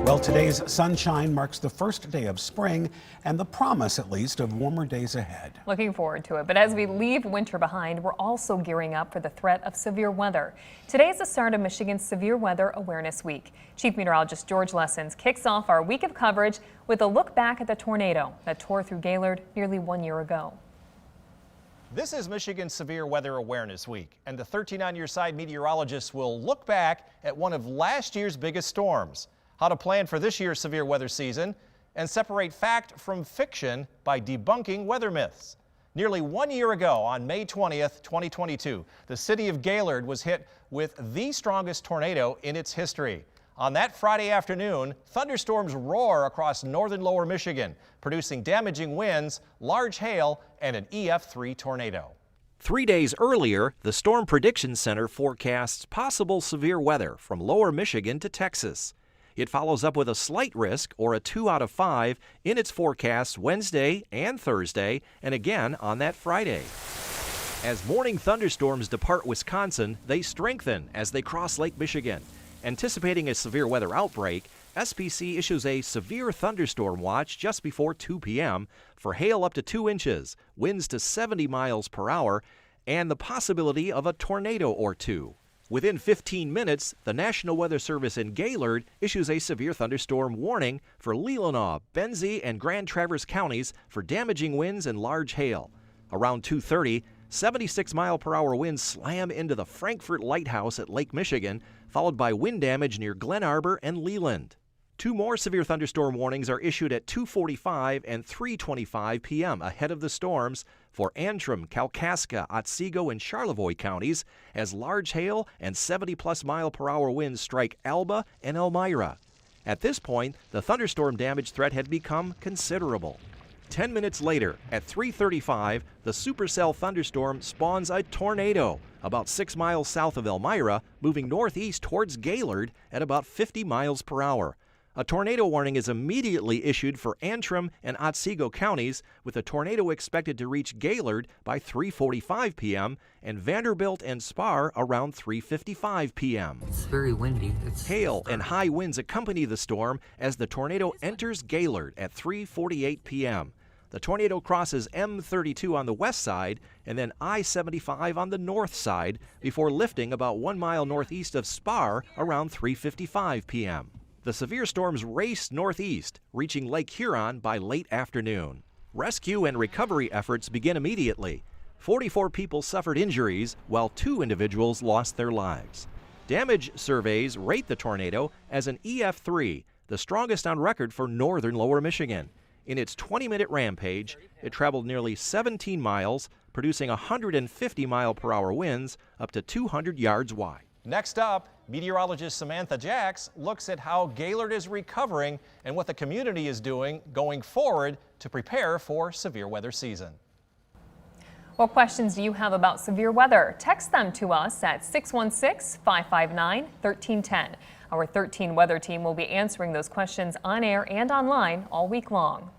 Well, today's sunshine marks the first day of spring and the promise, at least, of warmer days ahead. Looking forward to it. But as we leave winter behind, we're also gearing up for the threat of severe weather. Today is the start of Michigan's Severe Weather Awareness Week. Chief Meteorologist George Lessens kicks off our week of coverage with a look back at the tornado that tore through Gaylord nearly 1 year ago. This is Michigan's Severe Weather Awareness Week, and the 13 on your side meteorologists will look back at one of last year's biggest storms, how to plan for this year's severe weather season, and separate fact from fiction by debunking weather myths. Nearly 1 year ago, on May 20th, 2022, the city of Gaylord was hit with the strongest tornado in its history. On that Friday afternoon, thunderstorms roar across northern lower Michigan, producing damaging winds, large hail, and an EF3 tornado. 3 days earlier, the Storm Prediction Center forecasts possible severe weather from lower Michigan to Texas. It follows up with a slight risk, or a 2 out of 5, in its forecasts Wednesday and Thursday, and again on that Friday. As morning thunderstorms depart Wisconsin, they strengthen as they cross Lake Michigan. Anticipating a severe weather outbreak, SPC issues a severe thunderstorm watch just before 2 p.m. for hail up to 2 inches, winds to 70 miles per hour, and the possibility of a tornado or two. Within 15 minutes, the National Weather Service in Gaylord issues a severe thunderstorm warning for Leelanau, Benzie, and Grand Traverse counties for damaging winds and large hail. Around 2:30, 76-mile-per-hour winds slam into the Frankfort Lighthouse at Lake Michigan, followed by wind damage near Glen Arbor and Leland. 2 more severe thunderstorm warnings are issued at 2:45 and 3:25 p.m. ahead of the storms for Antrim, Kalkaska, Otsego, and Charlevoix counties as large hail and 70-plus-mile-per-hour winds strike Alba and Elmira. At this point, the thunderstorm damage threat had become considerable. 10 minutes later, at 3:35, the supercell thunderstorm spawns a tornado about 6 miles south of Elmira, moving northeast towards Gaylord at about 50 miles per hour. A tornado warning is immediately issued for Antrim and Otsego counties, with a tornado expected to reach Gaylord by 3:45 p.m. and Vanderbilt and Spar around 3:55 p.m. It's very windy. Hail and high winds accompany the storm as the tornado enters Gaylord at 3:48 p.m. The tornado crosses M32 on the west side and then I-75 on the north side before lifting about 1 mile northeast of Spar around 3:55 p.m. The severe storms raced northeast, reaching Lake Huron by late afternoon. Rescue and recovery efforts begin immediately. 44 people suffered injuries, while 2 individuals lost their lives. Damage surveys rate the tornado as an EF3, the strongest on record for northern lower Michigan. In its 20-minute rampage, it traveled nearly 17 miles, producing 150-mile-per-hour winds up to 200 yards wide. Next up, meteorologist Samantha Jacks looks at how Gaylord is recovering and what the community is doing going forward to prepare for severe weather season. What questions do you have about severe weather? Text them to us at 616-559-1310. Our 13 weather team will be answering those questions on air and online all week long.